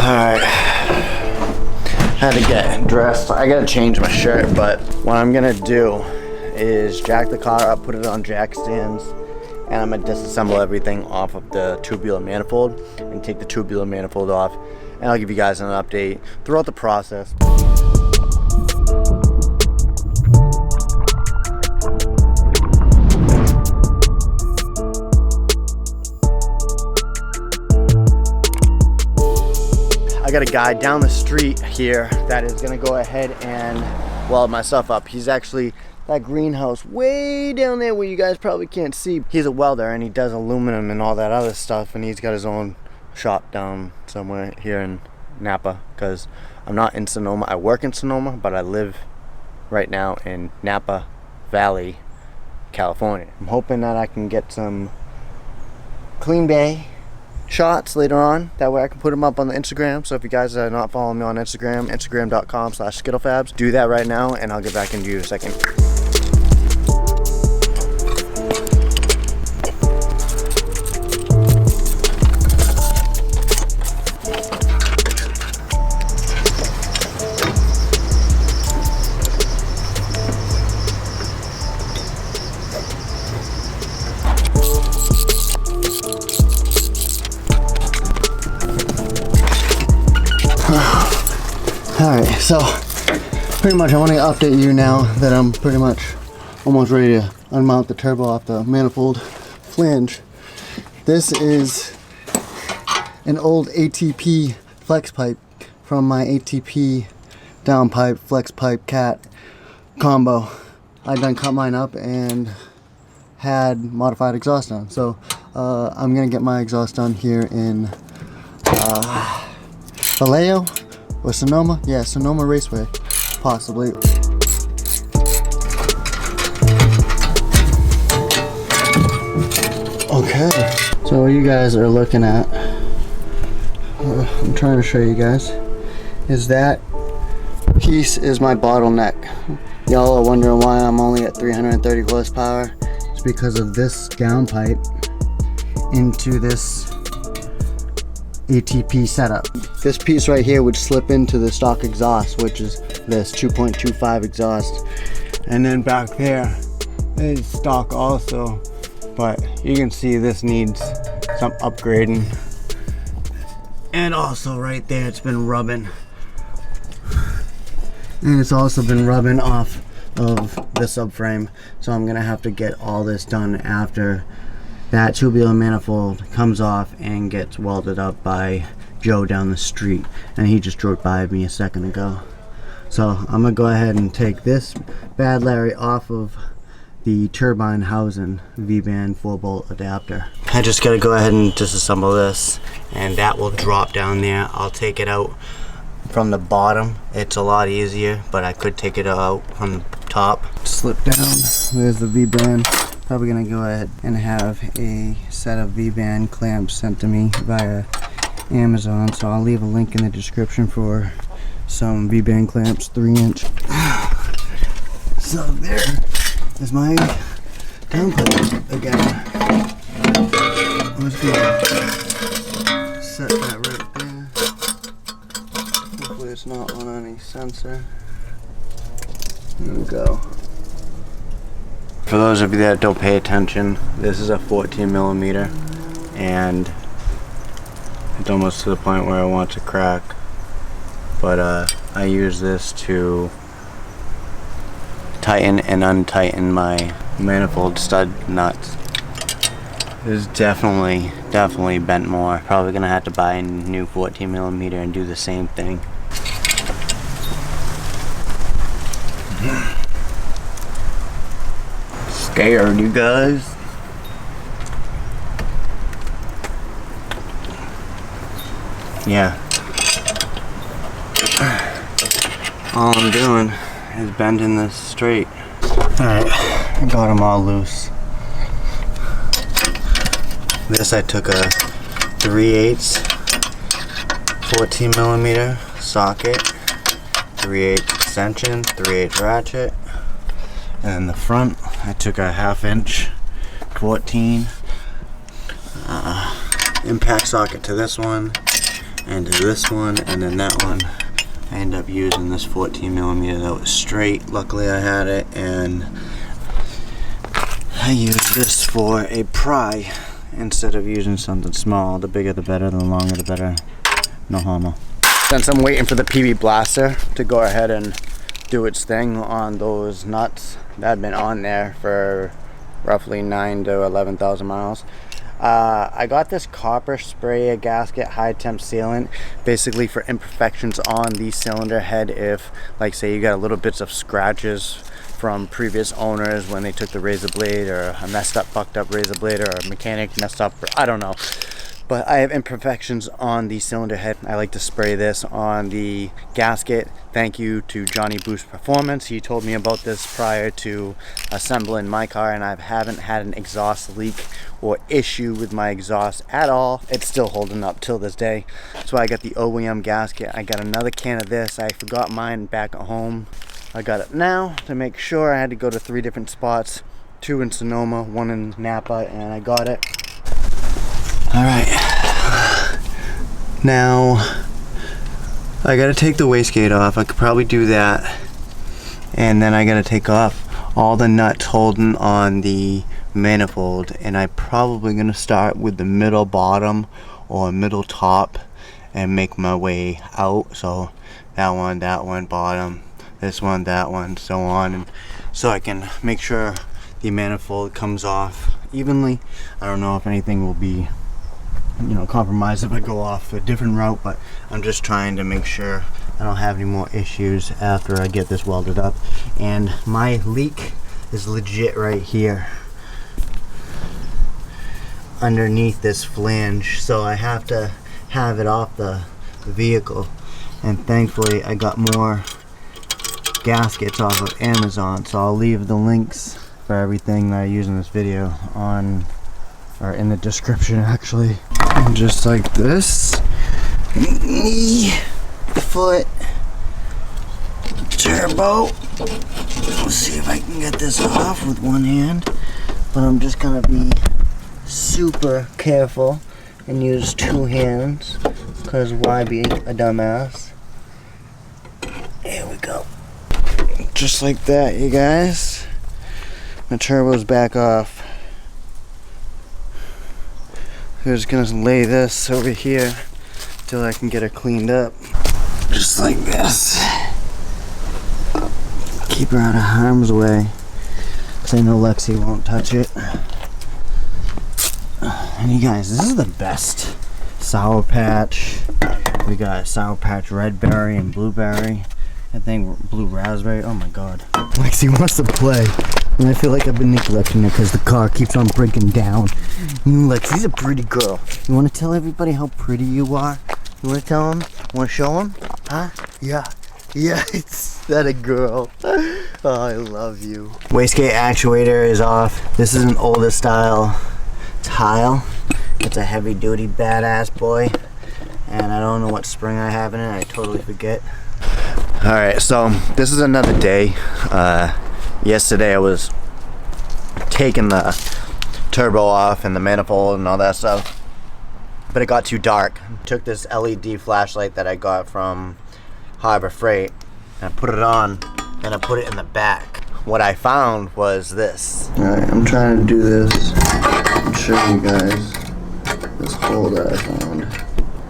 Alright, had to get dressed. I gotta change my shirt, but what I'm gonna do is jack the car up, put it on jack stands, and I'm gonna disassemble everything off of the tubular manifold and take the tubular manifold off, and I'll give you guys an update throughout the process. I got a guy down the street here that is gonna go ahead and weld my stuff up. He's actually that greenhouse way down there where you guys probably can't see. He's a welder and he does aluminum and all that other stuff, and he's got his own shop down somewhere here in Napa, because I'm not in Sonoma. I work in Sonoma, but I live right now in Napa Valley, California. I'm hoping that I can get some clean bay shots later on, that way I can put them up on the Instagram. So if you guys are not following me on Instagram, instagram.com/skittlefabs, do that right now, and I'll get back into you in a second. Alright, so pretty much I want to update you now that I'm pretty much almost ready to unmount the turbo off the manifold flange. This is an old ATP flex pipe from my ATP downpipe flex pipe cat combo. I done cut mine up and had modified exhaust on. So I'm gonna get my exhaust done here in Vallejo or Sonoma? Yeah, Sonoma Raceway, possibly. Okay, so what you guys are looking at, I'm trying to show you guys, is that piece is my bottleneck. Y'all are wondering why I'm only at 330 horsepower. It's because of this downpipe into this ATP setup. This piece right here would slip into the stock exhaust, which is this 2.25 exhaust, and then back there is stock also, but you can see this needs some upgrading. And also right there, it's been rubbing, and it's also been rubbing off of the subframe, so I'm gonna have to get all this done after that tubular manifold comes off and gets welded up by Joe down the street, and he just drove by me a second ago. So I'm gonna go ahead and take this bad Larry off of the turbine housing V-band 4-bolt adapter. I just gotta go ahead and disassemble this, and that will drop down there. I'll take it out from the bottom. It's a lot easier, but I could take it out from the top. Slip down, there's the V-band. Probably gonna go ahead and have a set of V-band clamps sent to me via Amazon, so I'll leave a link in the description for some V-band clamps, 3-inch. So there is my downpipe again. I'm just gonna set that right there. Hopefully it's not on any sensor. There we go. For those of you that don't pay attention, this is a 14 millimeter, and it's almost to the point where I want to crack, but I use this to tighten and untighten my manifold stud nuts. It's definitely bent more. Probably gonna have to buy a new 14 millimeter and do the same thing. Scared, you guys. Yeah. All I'm doing is bending this straight. Alright, I got them all loose. This I took a 3/8 14 millimeter socket, 3/8 extension, 3/8 ratchet, and the front I took a 1/2 inch 14 impact socket to this one, into this one, and then that one I ended up using this 14mm that was straight. Luckily I had it, and I used this for a pry instead of using something small. The bigger the better, the longer the better. No homo. Since I'm waiting for the PV blaster to go ahead and do its thing on those nuts that have been on there for roughly 9,000 to 11,000 miles, I got this copper spray gasket high temp sealant, basically for imperfections on the cylinder head. If, like, say you got a little bits of scratches from previous owners when they took the razor blade, or a messed up, fucked up razor blade, or a mechanic messed up, I don't know. But I have imperfections on the cylinder head. I like to spray this on the gasket. Thank you to Johnny Boost Performance. He told me about this prior to assembling my car, and I haven't had an exhaust leak or issue with my exhaust at all. It's still holding up till this day. So I got the OEM gasket. I got another can of this. I forgot mine back at home. I got it now to make sure. I had to go to 3 different spots, 2 in Sonoma, 1 in Napa, and I got it. Alright, now I gotta take the wastegate off. I could probably do that, and then I gotta take off all the nuts holding on the manifold, and I'm probably gonna start with the middle bottom or middle top and make my way out. So that one bottom, this one, that one, so on, and so I can make sure the manifold comes off evenly. I don't know if anything will be, you know, compromised if I go off a different route, but I'm just trying to make sure I don't have any more issues after I get this welded up. And my leak is legit right here underneath this flange, so I have to have it off the vehicle. And thankfully I got more gaskets off of Amazon, so I'll leave the links for everything that I use in this video on, or in the description actually. And just like this, knee, foot, turbo. Let's see if I can get this off with one hand, but I'm just gonna be super careful and use 2 hands, because why be a dumbass? There we go. Just like that, you guys. My turbo's back off. I'm just gonna lay this over here till I can get it cleaned up. Just like this. Keep her out of harm's way, because I know Lexi won't touch it. And you guys, this is the best Sour Patch. We got Sour Patch Red Berry and Blueberry. I think Blue Raspberry. Oh my god. Lexi wants to play, and I feel like I've been neglecting her because the car keeps on breaking down. Lexi's a pretty girl. You want to tell everybody how pretty you are? You want to tell them? Want to show them? Huh? Yeah. Yeah, it's that a girl. Oh, I love you. Wastegate actuator is off. This is an older style tile. It's a heavy duty badass boy. And I don't know what spring I have in it. I totally forget. Alright, so this is another day. Yesterday I was taking the turbo off and the manifold and all that stuff, but it got too dark. Took this LED flashlight that I got from Harbor Freight and I put it on, and I put it in the back. What I found was this. Alright, I'm trying to do this and show you guys this hole that I found.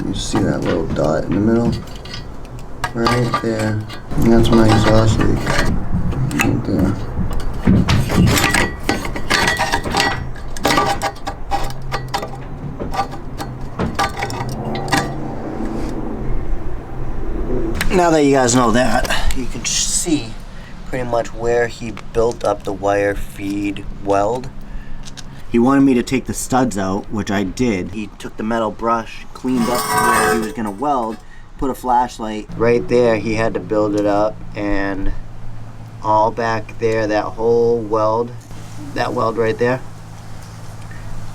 You see that little dot in the middle? Right there. And that's my exhaust leak. Right there. Now that you guys know that, you can see pretty much where he built up the wire feed weld. He wanted me to take the studs out, which I did. He took the metal brush, cleaned up where he was gonna weld, put a flashlight right there. He had to build it up, and all back there, that whole weld, that weld right there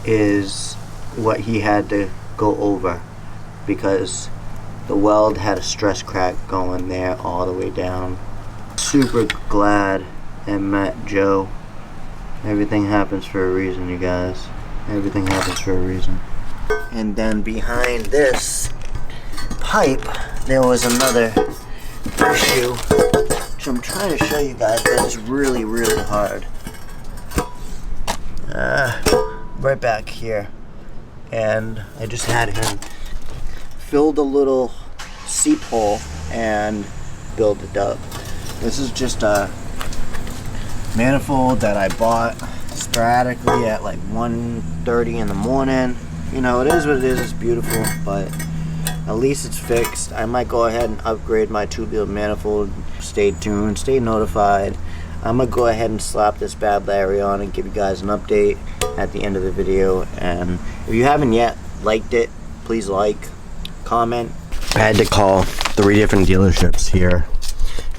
is what he had to go over, because the weld had a stress crack going there all the way down. Super glad I met Joe. Everything happens for a reason, you guys. Everything happens for a reason. And then behind this pipe, there was another issue, which I'm trying to show you guys, but it's really, really hard. Right back here. And I just had him fill the little seep hole and build it up. This is just a manifold that I bought sporadically at like 1:30 in the morning. You know, it is what it is. It's beautiful, but at least it's fixed. I might go ahead and upgrade my tubular manifold. Stay tuned, stay notified. I'm gonna go ahead and slap this bad Larry on and give you guys an update at the end of the video. And if you haven't yet liked it, please like, comment. I had to call 3 different dealerships here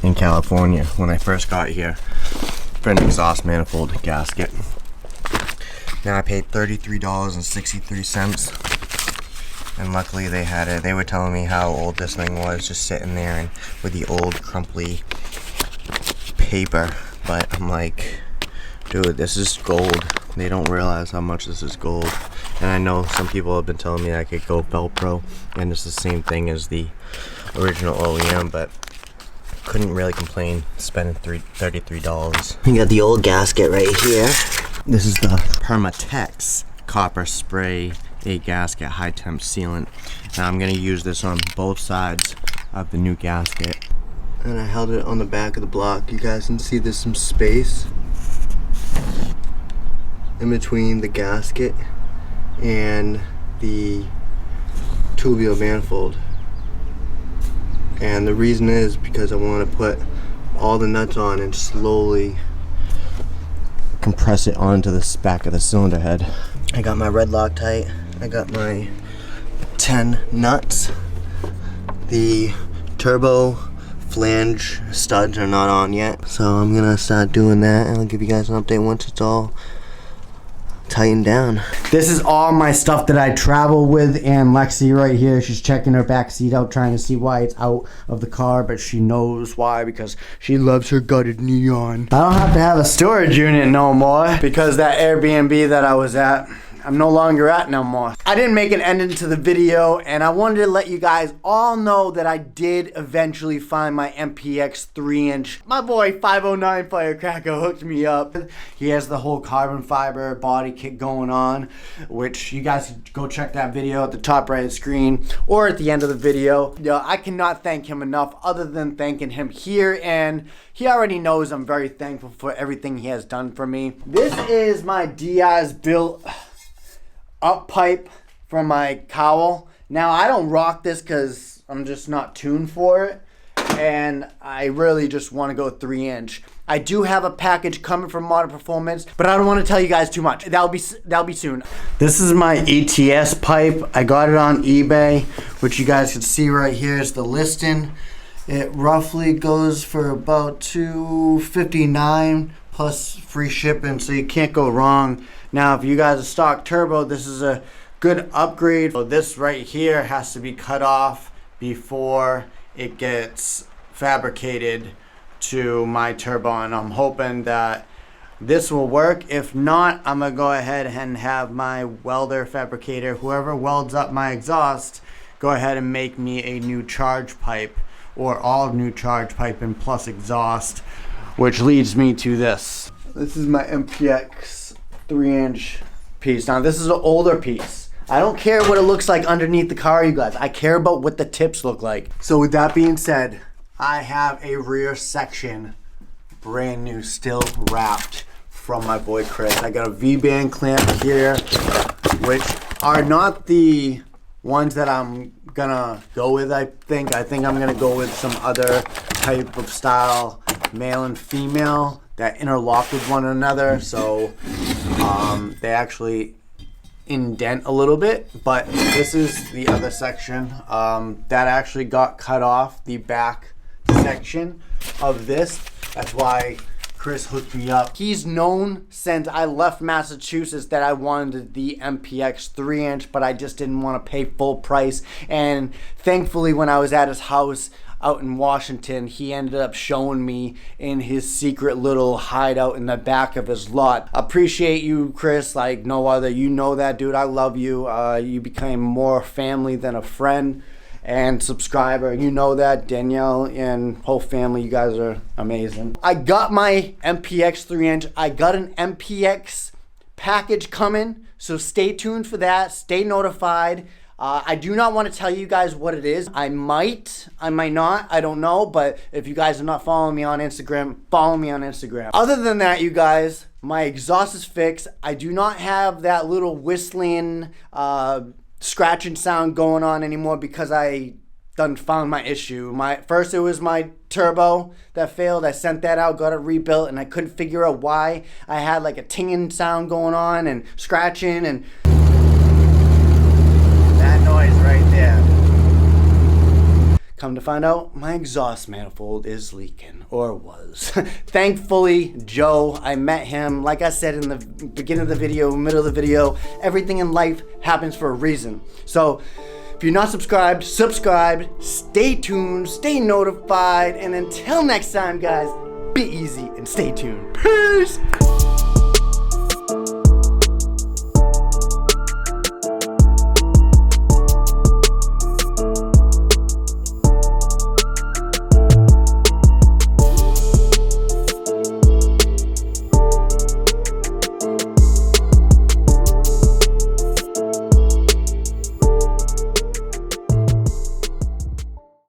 in California when I first got here for an exhaust manifold gasket. Now I paid $33.63, and luckily they had it. They were telling me how old this thing was, just sitting there and with the old crumply paper. But I'm like, dude, this is gold. They don't realize how much this is gold. And I know some people have been telling me I could go Velcro, and it's the same thing as the original OEM, but couldn't really complain spending $33. You got the old gasket right here. This is the Permatex copper spray a gasket high temp sealant. Now I'm gonna use this on both sides of the new gasket. And I held it on the back of the block. You guys can see there's some space in between the gasket and the tubular manifold. And the reason is because I want to put all the nuts on and slowly compress it onto the back of the cylinder head. I got my red Loctite. I got my 10 nuts. The turbo flange studs are not on yet, so I'm gonna start doing that, and I'll give you guys an update once it's all tightened down. This is all my stuff that I travel with, and Lexi right here, she's checking her back seat out, trying to see why it's out of the car, but she knows why, because she loves her gutted neon. I don't have to have a storage unit no more, because that Airbnb that I was at, I'm no longer at no more. I didn't make an ending to the video, and I wanted to let you guys all know that I did eventually find my MPX 3-inch. My boy 509 Firecracker hooked me up. He has the whole carbon fiber body kit going on, which you guys can go check that video at the top right of the screen or at the end of the video. I cannot thank him enough other than thanking him here, and he already knows I'm very thankful for everything he has done for me. This is my Diaz built up pipe from my cowl. Now I don't rock this because I'm just not tuned for it, and I really just want to go 3-inch. I do have a package coming from Modern Performance, but I don't want to tell you guys too much. That'll be soon. This is my ETS pipe. I got it on eBay, which you guys can see right here is the listing. It roughly goes for about $259 plus free shipping, so you can't go wrong. Now, if you guys are stock turbo, this is a good upgrade. So this right here has to be cut off before it gets fabricated to my turbo, and I'm hoping that this will work. If not, I'm gonna go ahead and have my welder fabricator, whoever welds up my exhaust, go ahead and make me a new charge pipe, or all new charge pipe and plus exhaust, which leads me to this. This is my MPX 3-inch piece. Now this is an older piece. I don't care what it looks like underneath the car, you guys. I care about what the tips look like. So with that being said, I have a rear section, brand new, still wrapped from my boy Chris. I got a V-band clamp here, which are not the ones that I'm gonna go with. I think I'm gonna go with some other type of style, male and female, that interlock with one another, so they actually indent a little bit. But this is the other section that actually got cut off, the back section of this. That's why Chris hooked me up. He's known since I left Massachusetts that I wanted the MPX 3-inch, but I just didn't want to pay full price. And thankfully, when I was at his house out in Washington, he ended up showing me in his secret little hideout in the back of his lot. Appreciate you, Chris, like no other. You know that, dude. I love you. You became more family than a friend. and subscriber. You know that, Danielle and whole family, you guys are amazing. I got my MPX 3-inch. I got an MPX package coming, so stay tuned for that. Stay notified. I do not want to tell you guys what it is. I might not, I don't know, but if you guys are not following me on Instagram, follow me on Instagram. Other than that, you guys, my exhaust is fixed. I do not have that little whistling, scratching sound going on anymore because I done found my issue. First it was my turbo that failed. I sent that out, got it rebuilt, and I couldn't figure out why I had like a tinging sound going on and scratching, and that noise right there. Come to find out, my exhaust manifold is leaking, or was. Thankfully, Joe, I met him. Like I said in the beginning of the video, middle of the video, everything in life happens for a reason. So if you're not subscribed, subscribe, stay tuned, stay notified, and until next time, guys, be easy and stay tuned. Peace!